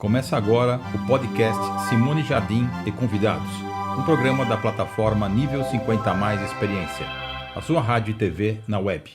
Começa agora o podcast Simone Jardim e Convidados, um programa da plataforma Nível 50 Mais Experiência, a sua rádio e TV na web.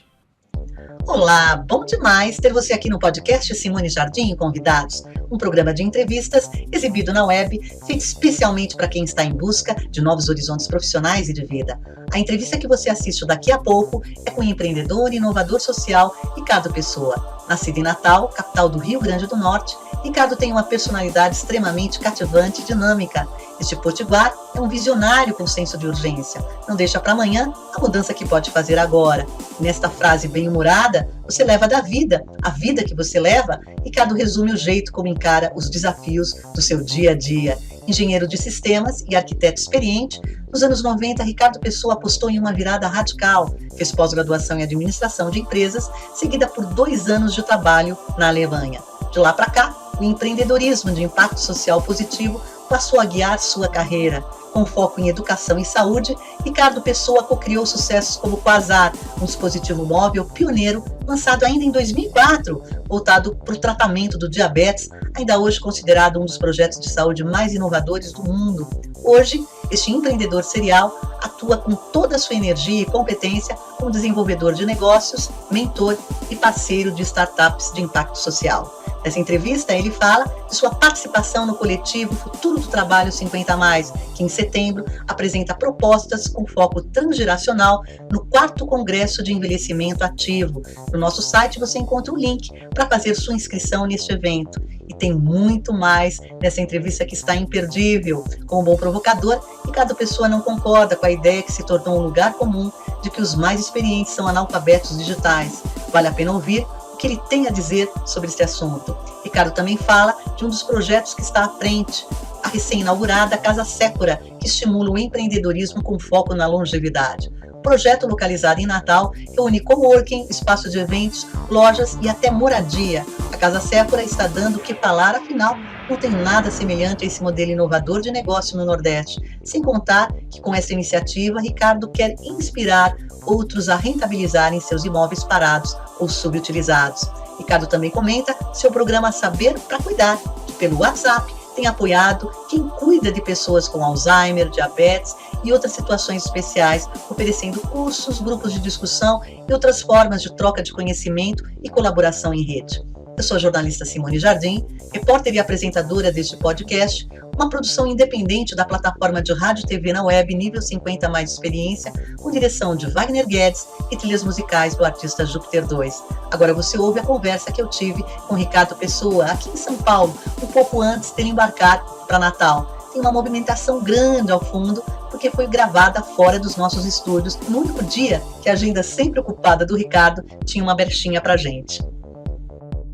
Olá, bom demais ter você aqui no podcast Simone Jardim e Convidados, um programa de entrevistas exibido na web, feito especialmente para quem está em busca de novos horizontes profissionais e de vida. A entrevista que você assiste daqui a pouco é com o empreendedor e inovador social Ricardo Pessoa. Nascido em Natal, capital do Rio Grande do Norte, Ricardo tem uma personalidade extremamente cativante e dinâmica. Este potiguar é um visionário com senso de urgência. Não deixa para amanhã a mudança que pode fazer agora. Nesta frase bem-humorada, você leva da vida, a vida que você leva, Ricardo resume o jeito como encara os desafios do seu dia a dia. Engenheiro de sistemas e arquiteto experiente, nos anos 90, Ricardo Pessoa apostou em uma virada radical. Fez pós-graduação em administração de empresas, seguida por 2 anos de trabalho na Alemanha. De lá para cá, o empreendedorismo de impacto social positivo passou a guiar sua carreira. Com foco em educação e saúde, Ricardo Pessoa co-criou sucessos como o Quasar, um dispositivo móvel pioneiro lançado ainda em 2004, voltado para o tratamento do diabetes, ainda hoje considerado um dos projetos de saúde mais inovadores do mundo. Hoje, este empreendedor serial atua com toda a sua energia e competência como desenvolvedor de negócios, mentor e parceiro de startups de impacto social. Nessa entrevista, ele fala de sua participação no coletivo Futuro do Trabalho 50+, que em setembro apresenta propostas com foco transgeracional no 4º Congresso de Envelhecimento Ativo. No nosso site você encontra o link para fazer sua inscrição neste evento. E tem muito mais nessa entrevista que está imperdível. Como bom provocador, Ricardo Pessoa não concorda com a ideia que se tornou um lugar comum de que os mais experientes são analfabetos digitais. Vale a pena ouvir o que ele tem a dizer sobre esse assunto. Ricardo também fala de um dos projetos que está à frente, a recém-inaugurada Casa Sécora, que estimula o empreendedorismo com foco na longevidade. O projeto, localizado em Natal, reúne coworking, espaço de eventos, lojas e até moradia. A Casa Sécora está dando o que falar, afinal, não tem nada semelhante a esse modelo inovador de negócio no Nordeste. Sem contar que, com essa iniciativa, Ricardo quer inspirar outros a rentabilizarem seus imóveis parados ou subutilizados. Ricardo também comenta seu programa Saber para Cuidar, que pelo WhatsApp tem apoiado quem cuida de pessoas com Alzheimer, diabetes e outras situações especiais, oferecendo cursos, grupos de discussão e outras formas de troca de conhecimento e colaboração em rede. Eu sou a jornalista Simone Jardim, repórter e apresentadora deste podcast, uma produção independente da plataforma de rádio e TV na web Nível 50 Mais Experiência, com direção de Wagner Guedes e trilhas musicais do artista Júpiter 2. Agora você ouve a conversa que eu tive com Ricardo Pessoa, aqui em São Paulo, um pouco antes dele embarcar para Natal. Tem uma movimentação grande ao fundo, porque foi gravada fora dos nossos estúdios, no único dia que a agenda sempre ocupada do Ricardo tinha uma brechinha pra gente.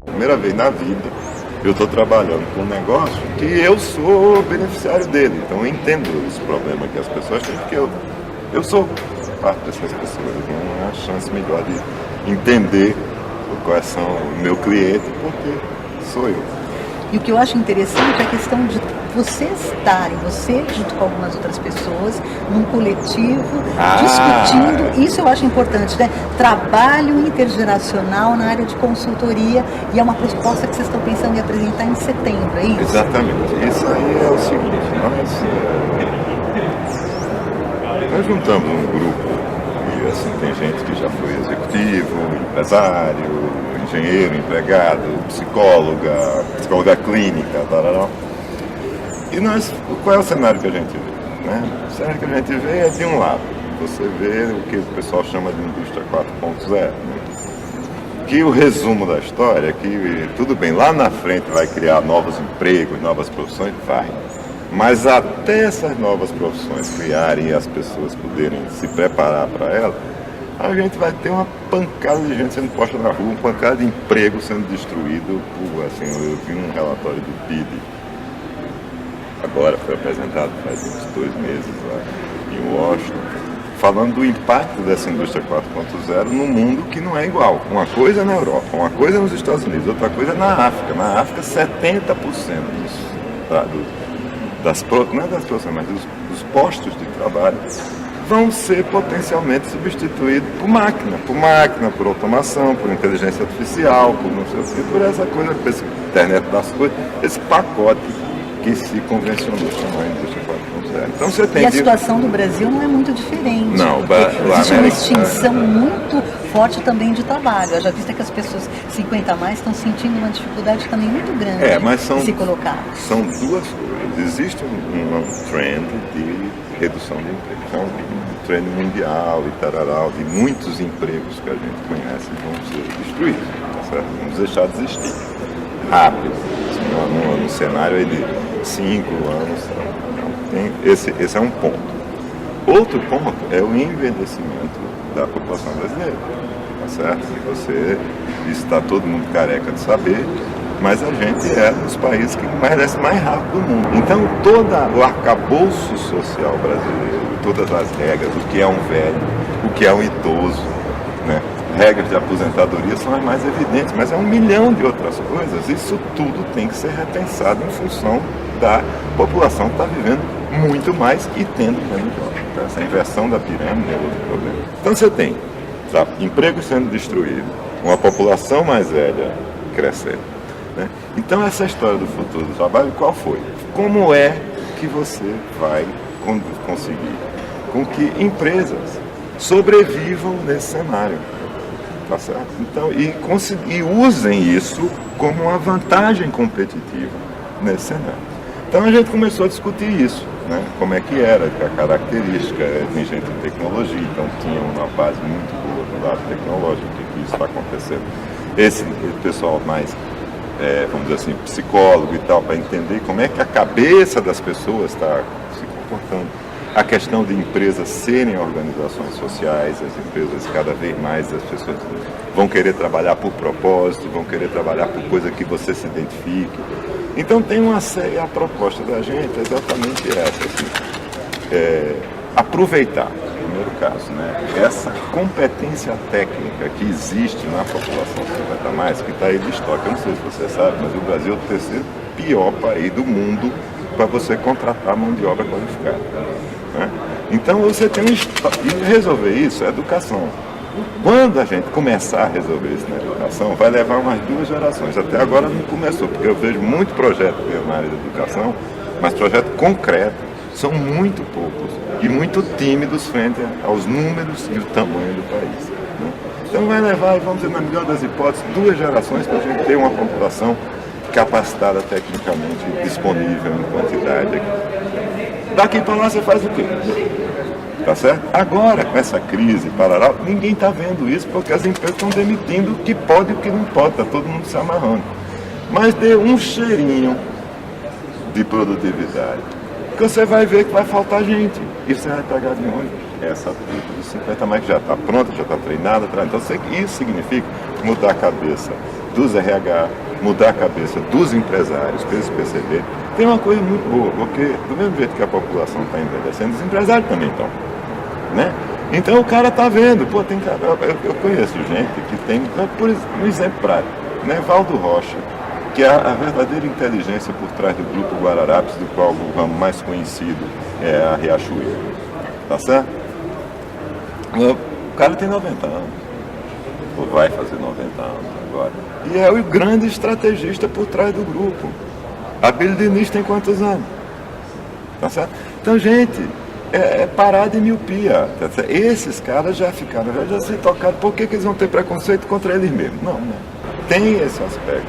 Primeira vez na vida, eu estou trabalhando com um negócio que eu sou beneficiário dele. Então eu entendo os problemas que as pessoas têm, porque eu sou parte dessas pessoas. Eu tenho uma chance melhor de entender quais são o meu cliente, porque sou eu. E o que eu acho interessante é a questão de vocês estarem, você junto com algumas outras pessoas, num coletivo, discutindo, isso eu acho importante, né? Trabalho intergeracional na área de consultoria, e é uma proposta que vocês estão pensando em apresentar em setembro, é isso? Exatamente, isso aí é o seguinte, nós juntamos um grupo, e assim, tem gente que já foi executivo, empresário, engenheiro, empregado, psicóloga clínica, tarará. E qual é o cenário que a gente vê? Né? O cenário que a gente vê é, de um lado, você vê o que o pessoal chama de indústria 4.0, né? Que o resumo da história é que, tudo bem, lá na frente vai criar novos empregos, novas profissões, vai. Mas até essas novas profissões criarem e as pessoas poderem se preparar para elas, a gente vai ter uma pancada de gente sendo posta na rua, uma pancada de emprego sendo destruído. Assim, eu vi um relatório do PIB, agora foi apresentado faz uns 2 meses lá em Washington, falando do impacto dessa indústria 4.0 no mundo, que não é igual. Uma coisa é na Europa, uma coisa é nos Estados Unidos, outra coisa é na África. Na África, 70% não é das profissões, mas dos postos de trabalho vão ser potencialmente substituídos por máquina, por automação, por inteligência artificial, por não sei o que, por essa coisa, por essa internet das coisas, esse pacote que se convencionou chamar a indústria 4.0. Então você tem a situação do Brasil não é muito diferente. Não, existe uma extinção muito forte também de trabalho. Eu já visto que as pessoas 50 a mais estão sentindo uma dificuldade também muito grande de se colocar. São duas coisas. Existe um trend de redução de emprego. Então, um trend mundial e tararau, de muitos empregos que a gente conhece vão ser destruídos. Tá certo? Vamos deixar de existir. Rápido. No cenário aí de 5 anos. Esse é um ponto. Outro ponto é o envelhecimento da população brasileira. Tá certo? Isso está todo mundo careca de saber, mas a gente é um dos países que envelhece mais rápido do mundo. Então, todo o arcabouço social brasileiro, todas as regras, o que é um velho, o que é um idoso, né? Regras de aposentadoria são as mais evidentes, mas é 1 milhão de outras coisas. Isso tudo tem que ser repensado em função da população que está vivendo muito mais e tendo menos jovens. Então, essa inversão da pirâmide é outro problema. Então você tem emprego sendo destruído, uma população mais velha crescendo. Né? Então essa história do futuro do trabalho, qual foi? Como é que você vai conseguir com que empresas sobrevivam nesse cenário? Tá certo? Então, e usem isso como uma vantagem competitiva nesse cenário. Então a gente começou a discutir isso, né? Como é que era, a característica, tem gente em tecnologia, então tinha uma base muito boa do lado tecnológico, que isso está acontecendo. Esse pessoal mais, vamos dizer assim, psicólogo e tal, para entender como é que a cabeça das pessoas está se comportando. A questão de empresas serem organizações sociais, as empresas cada vez mais, as pessoas vão querer trabalhar por propósito, vão querer trabalhar por coisa que você se identifique. Então tem uma série, a proposta da gente é exatamente essa, assim, aproveitar, no primeiro caso, né, essa competência técnica que existe na população 50 a mais, que está aí de estoque. Eu não sei se você sabe, mas o Brasil é o terceiro pior país do mundo para você contratar mão de obra qualificada. Né? Então você tem e resolver isso é educação. Quando a gente começar a resolver isso na educação, vai levar umas 2 gerações. Até agora não começou, porque eu vejo muito projeto na área da educação, mas projetos concretos são muito poucos e muito tímidos frente aos números e o tamanho do país. Né? Então vai levar, vamos dizer, na melhor das hipóteses, 2 gerações para a gente ter uma população capacitada tecnicamente, disponível em quantidade aqui. Daqui para lá você faz o quê? Tá certo? Agora, com essa crise, parará, ninguém está vendo isso porque as empresas estão demitindo o que pode e o que não pode, está todo mundo se amarrando. Mas dê um cheirinho de produtividade, que você vai ver que vai faltar gente. E você vai pegar de onde? Essa tribo dos 50 mais que já está pronta, já está treinada. Então isso significa mudar a cabeça dos RH, mudar a cabeça dos empresários, para eles perceberem. Tem uma coisa muito boa, porque do mesmo jeito que a população está envelhecendo, os empresários também estão. Né? Então o cara está vendo, pô, tem cara, eu conheço gente que tem, por um exemplo prático, né? Valdo Rocha, que é a verdadeira inteligência por trás do grupo Guararapes, do qual o ramo mais conhecido é a Riachuelo. Tá certo? O cara tem 90 anos, ou vai fazer 90 anos agora, e é o grande estrategista por trás do grupo. A Bíblia Diniz tem quantos anos? Tá certo? Então, gente, parar de miopia. Tá certo? Esses caras já ficaram, já se tocaram. Por que eles vão ter preconceito contra eles mesmos? Não. Tem esse aspecto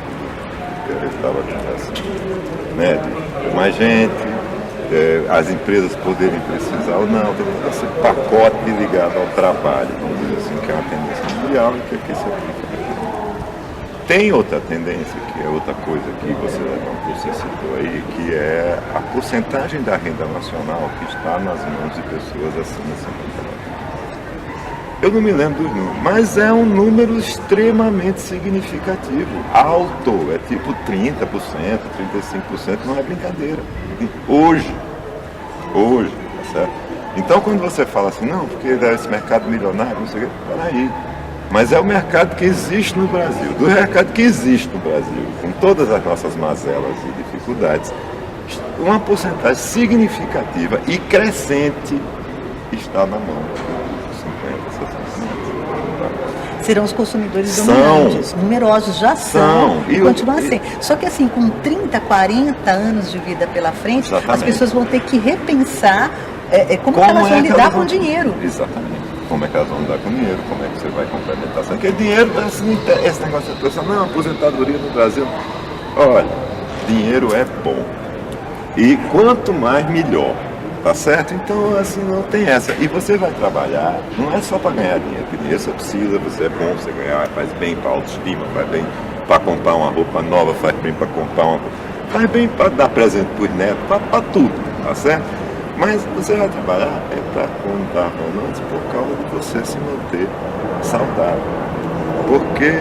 que eu estava conversando, né? De mais gente, as empresas poderem precisar ou não. Tem esse pacote ligado ao trabalho, vamos dizer assim, que é uma tendência mundial e que aqui se aplica. Tem outra tendência, que é outra coisa que você levantou, você citou aí, que é a porcentagem da renda nacional que está nas mãos de pessoas acima de 50 anos. Eu não me lembro dos números, mas é um número extremamente significativo, alto, é tipo 30%, 35%, não é brincadeira. Hoje, tá certo? Então quando você fala assim, não, porque esse mercado milionário, não sei o que, peraí. Mas é o mercado que existe no Brasil. Do mercado que existe no Brasil, com todas as nossas mazelas e dificuldades, uma porcentagem significativa e crescente está na mão dos 50, 60%. Serão os consumidores dominantes, numerosos, já são e continuam a ser. Só que assim, com 30, 40 anos de vida pela frente, exatamente, as pessoas vão ter que repensar como elas vão lidar com o dinheiro. Exatamente. Como é que elas vão lidar com o dinheiro, como é que você vai complementar. Porque dinheiro, assim, esse negócio de pessoa, não, aposentadoria no Brasil. Olha, dinheiro é bom. E quanto mais, melhor. Tá certo? Então, assim, não tem essa. E você vai trabalhar, não é só para ganhar dinheiro. Porque dinheiro você precisa, você é bom, você ganhar, faz bem para a autoestima, faz bem para comprar uma roupa nova, faz bem para comprar uma... Faz bem para dar presente para os netos, para tudo, tá certo? Mas você vai trabalhar para contar antes por causa de você se manter saudável. Porque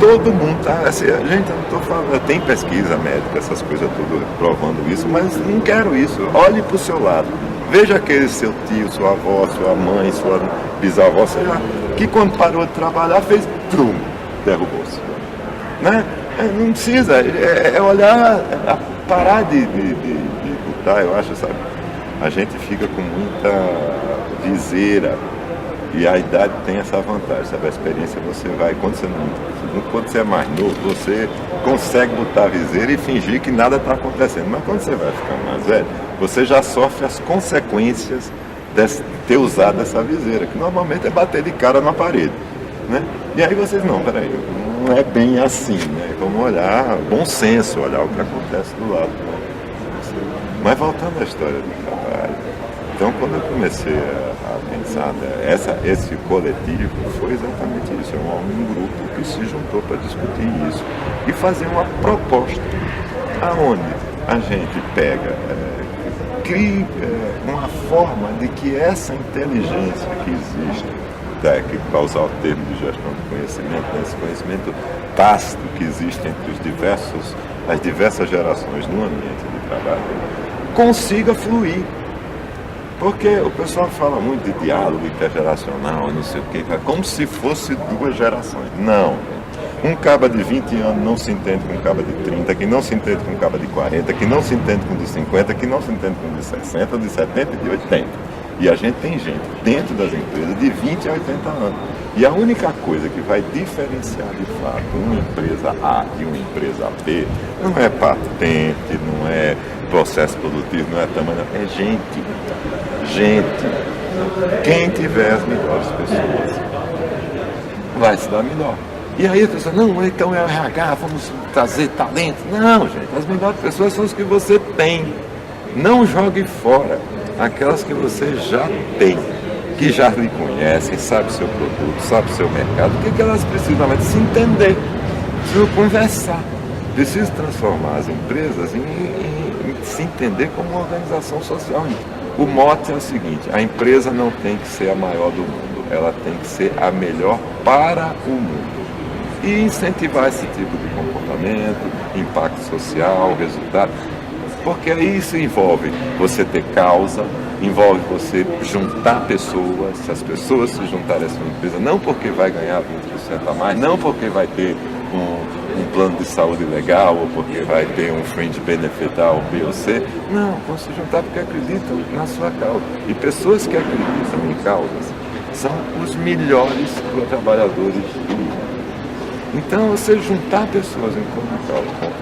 todo mundo tá, assim, gente, eu não estou falando, tem pesquisa médica, essas coisas tudo provando isso, mas não quero isso. Olhe para o seu lado. Veja aquele seu tio, sua avó, sua mãe, sua bisavó, sei lá, que quando parou de trabalhar fez trum, derrubou-se. Né? Não precisa, olhar, parar de botar, eu acho, sabe? A gente fica com muita viseira e a idade tem essa vantagem, sabe? A experiência você vai, quando você é mais novo, você consegue botar a viseira e fingir que nada está acontecendo. Mas quando você vai ficar mais velho, você já sofre as consequências de ter usado essa viseira, que normalmente é bater de cara na parede, né? E aí vocês, não, peraí, não é bem assim, né? Vamos olhar, bom senso, olhar o que acontece do lado, né? Mas voltando à história do trabalho, então quando eu comecei a pensar, né, esse coletivo foi exatamente isso, um grupo que se juntou para discutir isso e fazer uma proposta, aonde a gente pega, cria uma forma de que essa inteligência que existe, para usar o termo de gestão de conhecimento, esse conhecimento tácito que existe entre as diversas gerações no ambiente de trabalho, consiga fluir. Porque o pessoal fala muito de diálogo intergeracional, não sei o quê, como se fosse duas gerações. Não. Um caba de 20 anos não se entende com um caba de 30, que não se entende com um caba de 40, que não se entende com um de 50, que não se entende com um de 60, de 70 e de 80. E a gente tem gente dentro das empresas de 20 a 80 anos. E a única coisa que vai diferenciar de fato uma empresa A de uma empresa B não é patente, não é processo produtivo, não é tamanho, é gente. Quem tiver as melhores pessoas vai se dar melhor. E aí a pessoa, não, então é o RH, vamos trazer talento. Não, gente, as melhores pessoas são as que você tem. Não jogue fora aquelas que você já tem, que já lhe conhecem, sabe o seu produto, sabe o seu mercado. O que elas precisam? Se entender, precisam conversar, precisam transformar as empresas em se entender como uma organização social. O mote é o seguinte: a empresa não tem que ser a maior do mundo, ela tem que ser a melhor para o mundo. E incentivar esse tipo de comportamento, impacto social, resultado, porque isso envolve você ter causa, envolve você juntar pessoas, se as pessoas se juntarem a sua empresa, não porque vai ganhar 20% a mais, não porque vai ter um plano de saúde legal, ou porque vai ter um fringe benefit A ou B ou C, não, vão se juntar porque acreditam na sua causa. E pessoas que acreditam em causas são os melhores trabalhadores do mundo. Então, você juntar pessoas em torno de causa.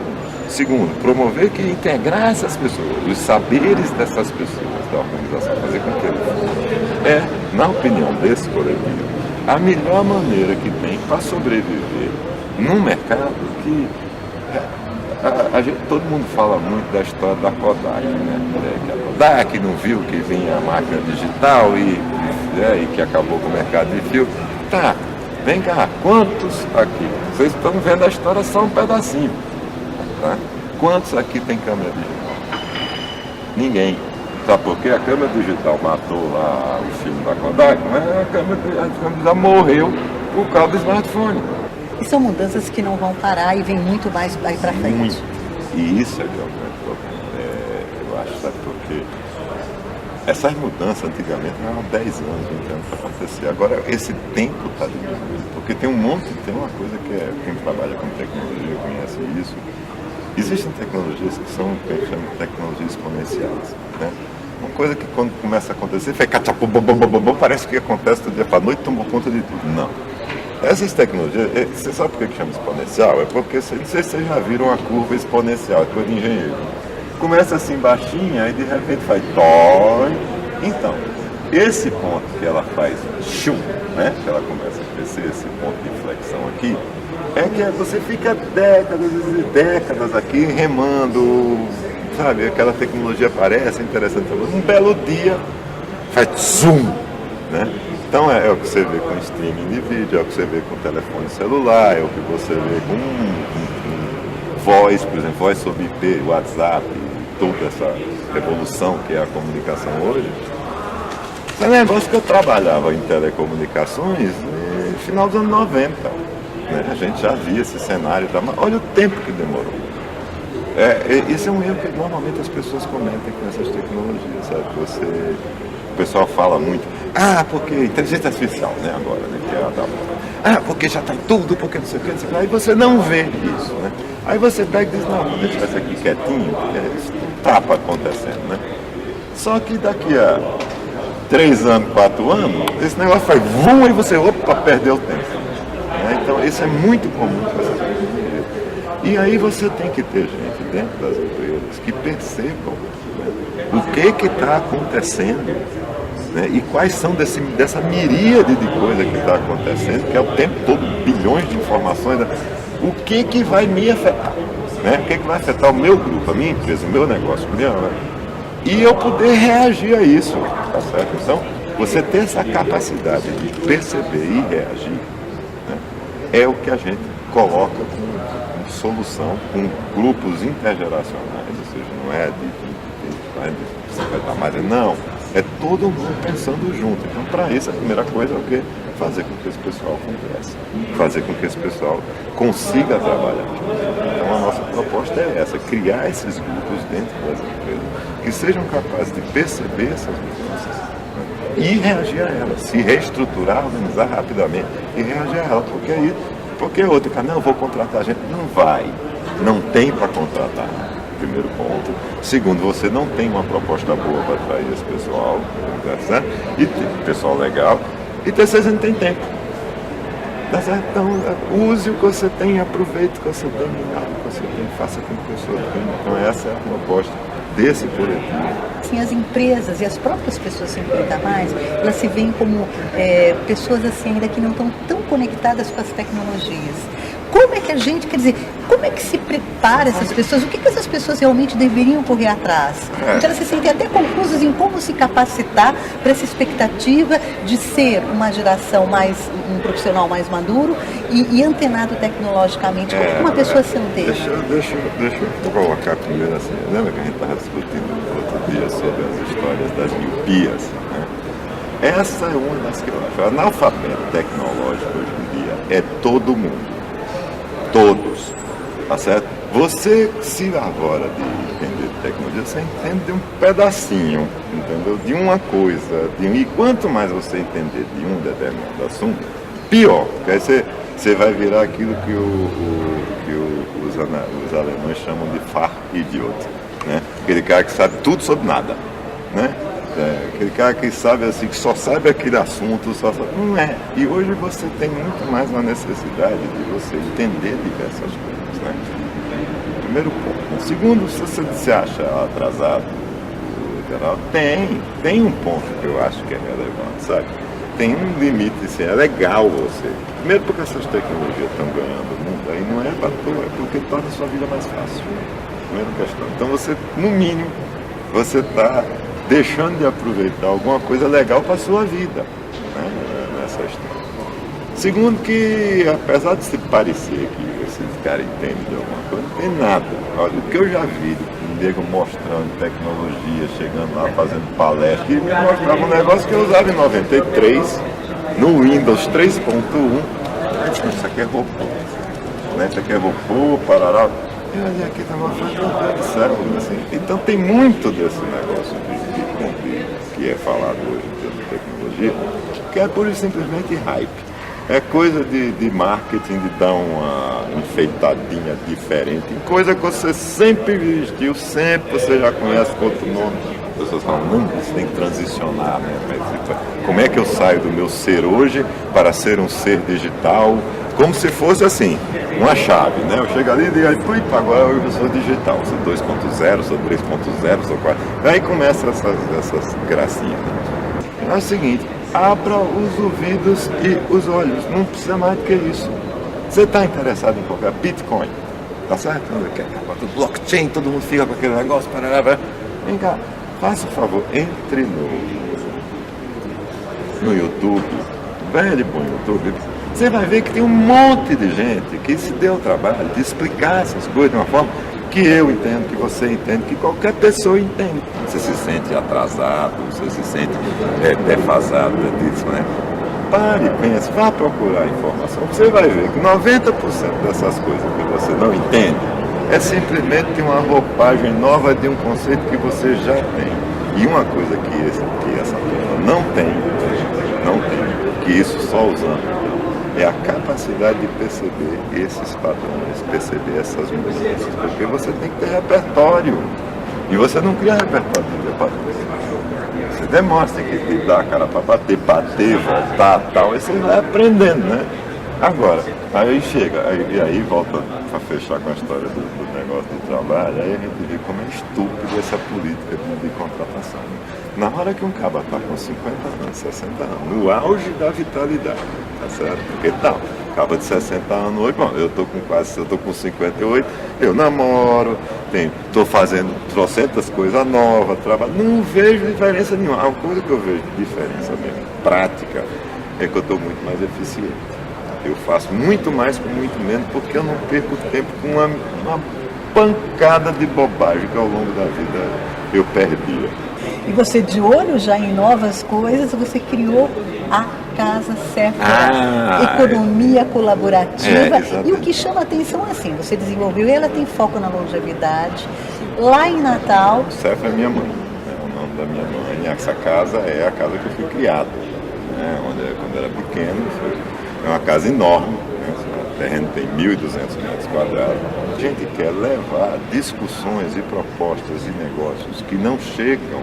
Segundo, promover que integrar essas pessoas, os saberes dessas pessoas da organização, fazer com que eles na opinião desse coletivo, a melhor maneira que tem para sobreviver num mercado que todo mundo fala muito da história da Kodak, né? Que a Kodak não viu que vinha a máquina digital e que acabou com o mercado de fio. Tá, vem cá, quantos aqui? Vocês estão vendo a história só um pedacinho. Tá? Quantos aqui tem câmera digital? Ninguém. Sabe por quê? A câmera digital matou lá o filme da Kodak, mas a câmera digital morreu por causa do smartphone. E são mudanças que não vão parar e vem muito mais aí para frente. Muito. E isso é o grande problema. Eu acho, sabe por quê? Essas mudanças antigamente eram 10 anos, 20 anos para acontecer. Agora esse tempo está diminuindo, porque tem uma coisa que quem trabalha com tecnologia conhece isso. Existem tecnologias que são, que a gente chama de tecnologias exponenciais, né? Uma coisa que quando começa a acontecer, parece que acontece do dia para a noite, tomou conta de tudo. Não. Essas tecnologias, você sabe por que chama exponencial? É porque, não sei se vocês já viram a curva exponencial, é coisa de engenheiro. Começa assim baixinha, e de repente faz dói. Então, esse ponto que ela faz chum, né? Que ela começa a crescer, esse ponto de inflexão aqui, é que você fica décadas e décadas aqui remando, sabe? Aquela tecnologia aparece, interessante. Um belo dia faz zoom, né? Então é o que você vê com streaming de vídeo, é o que você vê com telefone celular, é o que você vê com voz, por exemplo, voz sobre IP, WhatsApp, toda essa revolução que é a comunicação hoje. Esse é um negócio que eu trabalhava em telecomunicações no final dos anos 90. Né? A gente já via esse cenário, olha o tempo que demorou. Esse é um erro que normalmente as pessoas cometem com essas tecnologias, sabe? O pessoal fala muito, porque inteligência artificial, né, agora, né, que é a da moda. Porque já está em tudo, porque não sei o que, não sei o que. Aí você não vê isso, né? Aí você pega e diz, não, quando a gente vai aqui quietinho, porque isso não está acontecendo, né? Só que daqui a 3 anos, 4 anos, esse negócio faz vum e você, perdeu o tempo. Né? Então, isso é muito comum com essas tecnologias. E aí você tem que ter gente dentro das empresas que percebam, né, o que está acontecendo, né, e quais são dessa miríade de coisas que está acontecendo, que é o tempo todo, bilhões de informações, né? O que vai me afetar, né? O que vai afetar o meu grupo, a minha empresa, o meu negócio, e eu poder reagir a isso, tá certo? Então, você ter essa capacidade de perceber e reagir, né, é o que a gente coloca como solução com grupos intergeracionais, ou seja, não é de 50 mais, não, é todo mundo pensando junto. Então, para isso, a primeira coisa é o quê? Fazer com que esse pessoal converse, fazer com que esse pessoal consiga trabalhar. Então, a nossa proposta é essa, criar esses grupos dentro das empresas que sejam capazes de perceber essas mudanças, né, e reagir a elas, se reestruturar, organizar rapidamente e reagir a elas, porque outro cara, não, vou contratar gente, não vai, não tem para contratar. Primeiro ponto. Segundo, você não tem uma proposta boa para atrair esse pessoal, né? E pessoal legal. E terceiro, você não tem tempo. Tá certo? Então, use o que você tem, aproveite o que você tem, o que você tem, faça com que a pessoa tenha. Então, essa é a proposta desse coletivo. Assim, as empresas e as próprias pessoas 50 mais, elas se veem como pessoas assim ainda que não estão tão conectadas com as tecnologias. Como é que a gente, quer dizer, como é que se prepara essas pessoas? O que essas pessoas realmente deveriam correr atrás? Então elas se sentem até confusas em como se capacitar para essa expectativa de ser uma geração um profissional mais maduro e antenado tecnologicamente. Como uma pessoa se anteja? Deixa eu colocar primeiro assim, lembra que a gente estava discutindo outro dia sobre as histórias das miopias, né? Essa é uma das que eu acho. O analfabeto tecnológico hoje em dia é todo mundo. Todos, tá certo? Você, se agora de entender de tecnologia, você entende de um pedacinho, entendeu? De uma coisa, e quanto mais você entender de um determinado assunto, pior, porque aí você vai virar aquilo que os alemães chamam de Fachidiot, né? Aquele cara que sabe tudo sobre nada, né? Aquele cara que sabe assim, que só sabe aquele assunto, não é. E hoje você tem muito mais uma necessidade de você entender diversas coisas, né? Primeiro ponto. Segundo, se você se acha atrasado, geral, tem um ponto que eu acho que é relevante, sabe? Tem um limite, assim, é legal você. Primeiro porque essas tecnologias estão ganhando o mundo, aí não é para toa, é porque torna a sua vida mais fácil. Primeira questão. Então você, no mínimo, você está deixando de aproveitar alguma coisa legal para a sua vida, né, nessa história. Segundo que, apesar de se parecer que esses caras entendem de alguma coisa, não tem nada. Olha, o que eu já vi de nego mostrando tecnologia, chegando lá, fazendo palestra, e me mostrava um negócio que eu usava em 93, no Windows 3.1, isso aqui é robô, né, isso aqui é robô, parará. E olha aqui, meu Deus do céu, assim. Então tem muito desse negócio que é falado hoje em termos de tecnologia, que é pura e simplesmente hype. É coisa de marketing, de dar uma enfeitadinha diferente, coisa que você sempre vestiu, sempre você já conhece com outro nome. pessoas falam, não, você tem que transicionar, né? Como é que eu saio do meu ser hoje para ser um ser digital? Como se fosse assim, uma chave, né? Eu chego ali e digo, agora eu sou digital, sou 2.0, sou 3.0, sou 4. Aí começa essas gracinhas. É o seguinte, abra os ouvidos e os olhos, não precisa mais do que isso. Você está interessado em qualquer Bitcoin, tá certo? Blockchain, todo mundo fica com aquele negócio, vem cá, faça o favor, entre no YouTube, velho bom YouTube, você vai ver que tem um monte de gente que se deu o trabalho de explicar essas coisas de uma forma que eu entendo, que você entende, que qualquer pessoa entende. Você se sente atrasado, você se sente defasado disso, né? Pare, pense, vá procurar informação. Você vai ver que 90% dessas coisas que você não entende é simplesmente uma roupagem nova de um conceito que você já tem. E uma coisa que essa turma não tem, que isso só usando, é a capacidade de perceber esses padrões, perceber essas mudanças, porque você tem que ter repertório. E você não cria repertório de departamento. Você demonstra que dá a cara para bater, voltar, tal, e você vai aprendendo, né? Agora, aí chega, aí volta para fechar com a história do negócio do trabalho, aí a gente vê como é estúpido essa política de contratação. Na hora que um cara está com 50 anos, 60 anos, no auge da vitalidade, tá certo? Porque tal, acaba de 60 anos hoje, bom, eu tô com 58, eu namoro, tô fazendo trocentas coisas novas, trabalho, não vejo diferença nenhuma. A coisa que eu vejo de diferença mesmo, prática, é que eu estou muito mais eficiente. Eu faço muito mais com muito menos, porque eu não perco tempo com uma pancada de bobagem que ao longo da vida eu perdia. E você, de olho já em novas coisas, você criou a Casa Sephora, economia colaborativa. E o que chama a atenção é assim, você desenvolveu, e ela tem foco na longevidade, lá em Natal. Sephora é minha mãe, é o nome da minha mãe. Essa casa é a casa que eu fui criado, né? Quando era pequeno, é uma casa enorme, né? O terreno tem 1.200 metros quadrados. A gente quer levar discussões e propostas e negócios que não chegam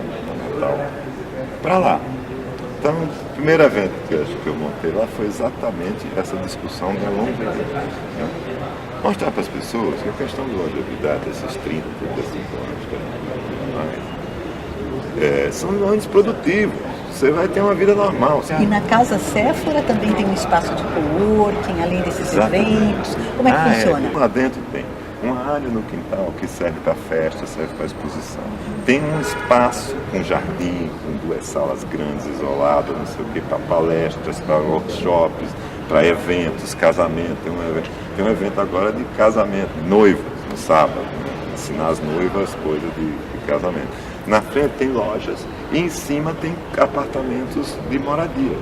para lá. Então, o primeiro evento que eu montei lá foi exatamente essa discussão da longevidade, né? Mostrar para as pessoas que a questão da longevidade, desses 30, 35 anos, são anos produtivos. Você vai ter uma vida normal. E na Casa Sephora também tem um espaço de coworking, além desses eventos. Como é que funciona? Lá dentro tem uma área no quintal que serve para festa, serve para exposição. Tem um espaço com jardim, com 2 salas grandes isoladas, não sei o que, para palestras, para workshops, para eventos, casamento. Tem um evento agora de casamento, noivas, no sábado, né? Ensinar as noivas coisas de casamento. Na frente tem lojas e em cima tem apartamentos de moradia.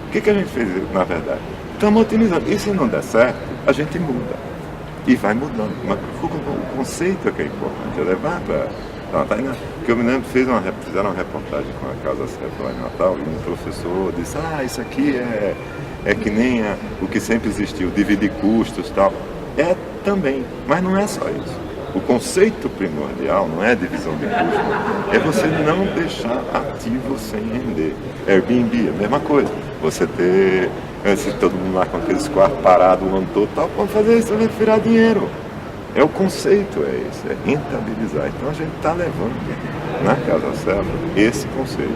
O que a gente fez, na verdade? Estamos otimizando. E se não der certo, a gente muda. E vai mudando. Mas o conceito é que é importante, é levar para... Porque eu me lembro, fizeram uma reportagem com a Casa Sephora lá em Natal, e um professor disse, isso aqui é que nem o que sempre existiu, dividir custos e tal. É também, mas não é só isso. O conceito primordial não é divisão de custo, é você não deixar ativo sem render. Airbnb, a mesma coisa. Você ter, se todo mundo lá com aqueles quartos parados o ano todo, tal, pode fazer isso, vai virar dinheiro. O conceito é esse, é rentabilizar. Então a gente está levando na Casa Sephora esse conceito.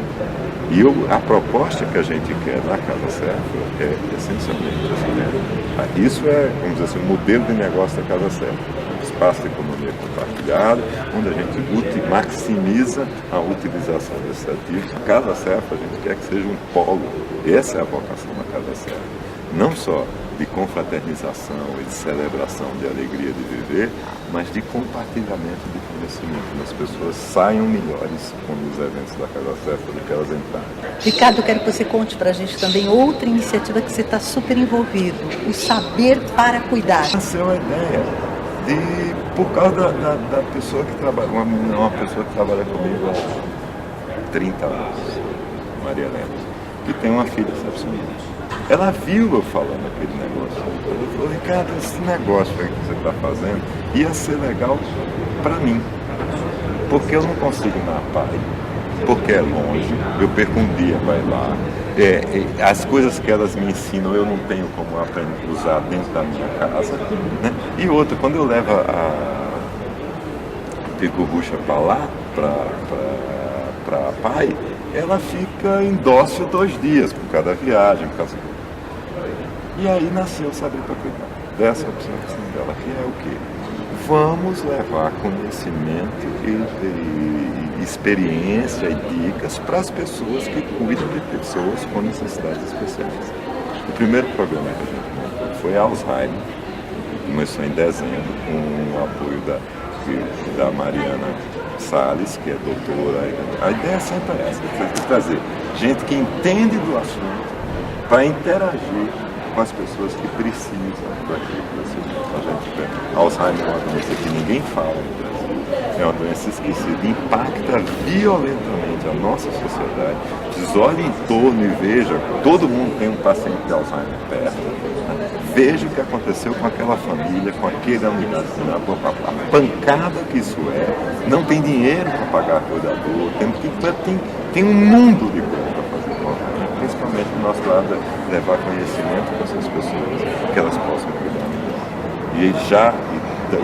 E a proposta que a gente quer na Casa Sephora é essencialmente assim, né? Isso é, vamos dizer assim, o modelo de negócio da Casa Sephora. Espaço de economia compartilhada, onde a gente maximiza a utilização desses ativos. A Casa Sephora, a gente quer que seja um polo. Essa é a vocação da Casa Sephora. Não só de confraternização e de celebração de alegria de viver, mas de compartilhamento de conhecimento. As pessoas saiam melhores com os eventos da Casa Sephora do que elas entraram. Ricardo, eu quero que você conte pra gente também outra iniciativa que você está super envolvido, o Saber para Cuidar. Essa é uma ideia. Por causa da pessoa que trabalha, uma pessoa que trabalha comigo há 30 anos, Maria Helena, que tem uma filha excepcional. Ela viu eu falando aquele negócio. Ela falou, Ricardo, esse negócio aí que você está fazendo ia ser legal para mim. porque eu não consigo ir na PAI, porque é longe, eu perco um dia para ir lá. As coisas que elas me ensinam eu não tenho como aprender a usar dentro da minha casa, né? E outra, quando eu levo a Pico-Ruxa para lá, para a PAI, ela fica em dócil 2 dias por cada viagem, por causa... E aí nasceu Saber para Cuidar, dessa opção dela, que é o quê? Vamos levar conhecimento e experiência e dicas para as pessoas que cuidam de pessoas com necessidades especiais. O primeiro programa que a gente montou foi Alzheimer, começou em dezembro, com o apoio da Mariana Salles, que é doutora. A ideia sempre é essa, trazer gente que entende do assunto para interagir com as pessoas que precisam daquilo. Alzheimer é uma doença que ninguém fala no Brasil, é uma doença esquecida, impacta violentamente a nossa sociedade. Vocês olhem em torno e vejam, todo mundo tem um paciente de Alzheimer perto, né? Veja o que aconteceu com aquela família, com aquela unidade, a pancada que isso é, não tem dinheiro para pagar cuidador, tem um mundo de coisa para fazer com Alzheimer, principalmente do nosso lado, levar conhecimento para essas pessoas, que elas possam cuidar. E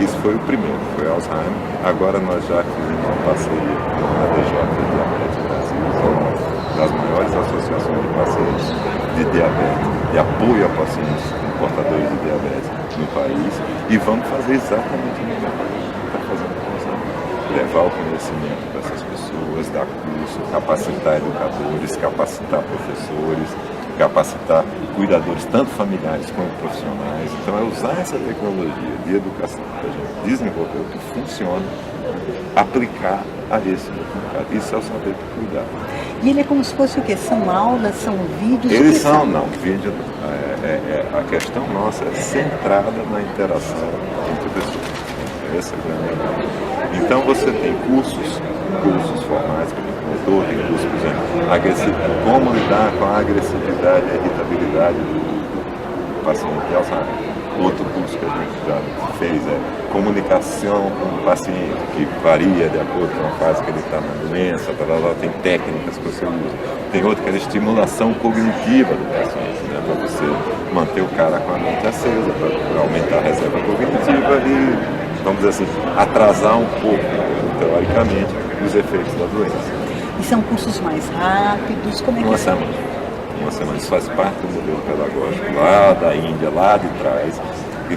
isso foi o primeiro, foi Alzheimer. Agora nós já fizemos uma parceria com a ADJ Diabetes Brasil, uma das maiores associações de pacientes de diabetes, de apoio a pacientes portadores de diabetes no país, e vamos fazer exatamente o mesmo que a gente está fazendo com Alzheimer. Levar o conhecimento para essas pessoas, dar curso, capacitar educadores, capacitar professores, capacitar cuidadores, tanto familiares quanto profissionais. Então é usar essa tecnologia de educação que a gente desenvolveu, que funciona, aplicar a esse mercado. Isso é o Saber para Cuidar. E ele é como se fosse o quê? São aulas, são vídeos? Eles são, não, vídeo. A questão nossa é centrada na interação entre pessoas. Essa é a grande verdade. Então você tem cursos formais que a gente montou, tem cursos, por exemplo, como lidar com a agressividade e a irritabilidade do paciente de Alzheimer. Outro curso que a gente já fez é comunicação com o paciente, que varia de acordo com a fase que ele está na doença, tem técnicas que você usa. Tem outro que é a estimulação cognitiva do paciente, né, para você manter o cara com a mente acesa, para aumentar a reserva cognitiva e, vamos dizer assim, atrasar um pouco, teoricamente, os efeitos da doença. E são cursos mais rápidos? Como é que são? Uma semana, isso faz parte do modelo pedagógico lá da Índia, lá de trás,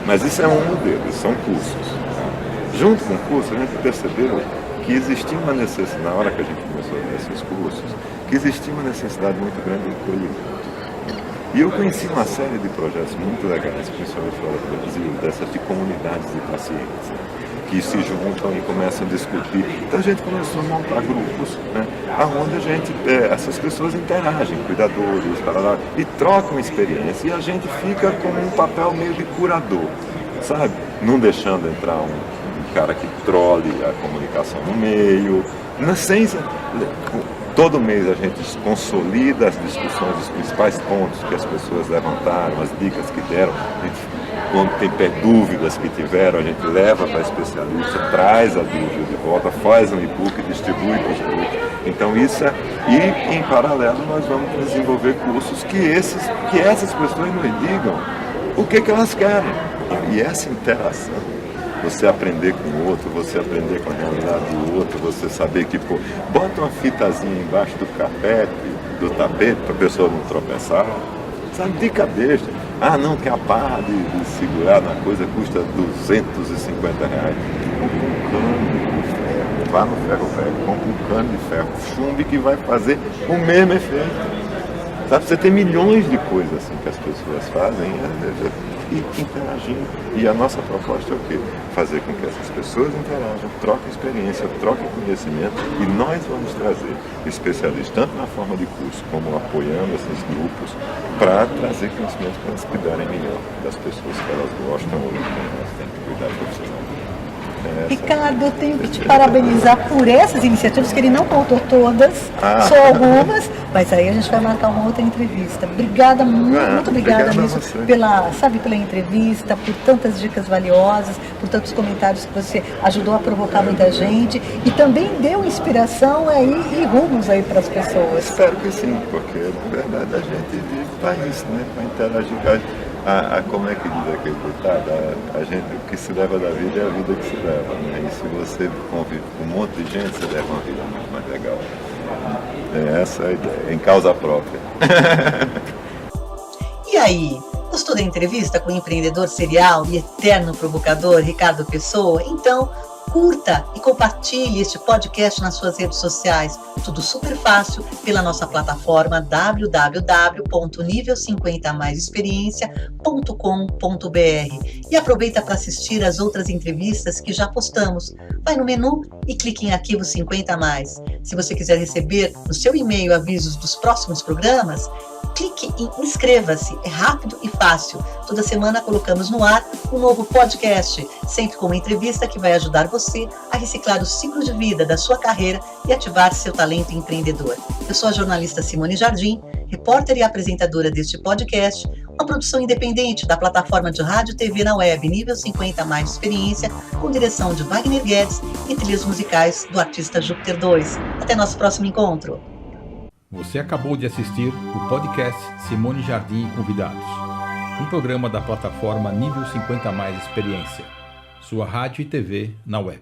mas isso é um modelo, isso são cursos. Junto com o curso, a gente percebeu que existia uma necessidade, na hora que a gente começou a ver esses cursos, que existia uma necessidade muito grande de acolhimento. E eu conheci uma série de projetos muito legais, principalmente fora do Brasil, dessas de comunidades de pacientes, né, que se juntam e começam a discutir. Então a gente começou a montar grupos, né, onde essas pessoas interagem, cuidadores, e trocam experiência, e a gente fica com um papel meio de curador, sabe? Não deixando entrar um cara que trole a comunicação no meio, todo mês a gente consolida as discussões dos principais pontos que as pessoas levantaram, as dicas que deram. Quando tem dúvidas que tiveram, a gente leva para especialista, traz a dúvida de volta, faz um e-book, distribui para os grupos. Então e em paralelo nós vamos desenvolver cursos que essas pessoas nos digam o que elas querem. E essa interação, você aprender com o outro, você aprender com a realidade do outro, você saber que, bota uma fitazinha embaixo do tapete, para a pessoa não tropeçar, sabe, dica besta. Ah, não, que a barra de segurar na coisa custa R$250. Compre um cano de ferro, vá no ferro velho, compre um cano de ferro, chumbe, que vai fazer o mesmo efeito. Sabe, você tem milhões de coisas assim que as pessoas fazem e interagindo. E a nossa proposta é o quê? Fazer com que essas pessoas interajam, troquem experiência, troquem conhecimento, e nós vamos trazer especialistas, tanto na forma de curso, como apoiando esses grupos, para trazer conhecimento para elas cuidarem melhor das pessoas que elas gostam ou que elas têm que cuidar profissionalmente. Ricardo, eu tenho que te parabenizar por essas iniciativas, que ele não contou todas, só algumas, mas aí a gente vai marcar uma outra entrevista. Obrigada, muito obrigada mesmo pela entrevista, por tantas dicas valiosas, por tantos comentários que você ajudou a provocar muita gente e também deu inspiração aí e rumos aí para as pessoas. Espero que sim, porque na verdade a gente vive para isso, né? Para interagir. Como é que diz aquele ditado? O que se leva da vida é a vida que se leva, né? E se você convive com um monte de gente, você leva uma vida muito mais legal. Essa é a ideia, em causa própria. E aí, gostou da entrevista com o empreendedor serial e eterno provocador Ricardo Pessoa? Então, curta e compartilhe este podcast nas suas redes sociais. Tudo super fácil pela nossa plataforma www.nível50maisexperiência.com.br e aproveita para assistir as outras entrevistas que já postamos. Vai no menu e clique em Arquivo 50 Mais. Se você quiser receber no seu e-mail avisos dos próximos programas, clique em inscreva-se, é rápido e fácil. Toda semana colocamos no ar um novo podcast, sempre com uma entrevista que vai ajudar você a reciclar o ciclo de vida da sua carreira e ativar seu talento empreendedor. Eu sou a jornalista Simone Jardim, repórter e apresentadora deste podcast, uma produção independente da plataforma de rádio e TV na web Nível 50 Mais Experiência, com direção de Wagner Guedes e trilhas musicais do artista Júpiter 2. Até nosso próximo encontro. Você acabou de assistir o podcast Simone Jardim e Convidados, um programa da plataforma Nível 50 Mais Experiência, sua rádio e TV na web.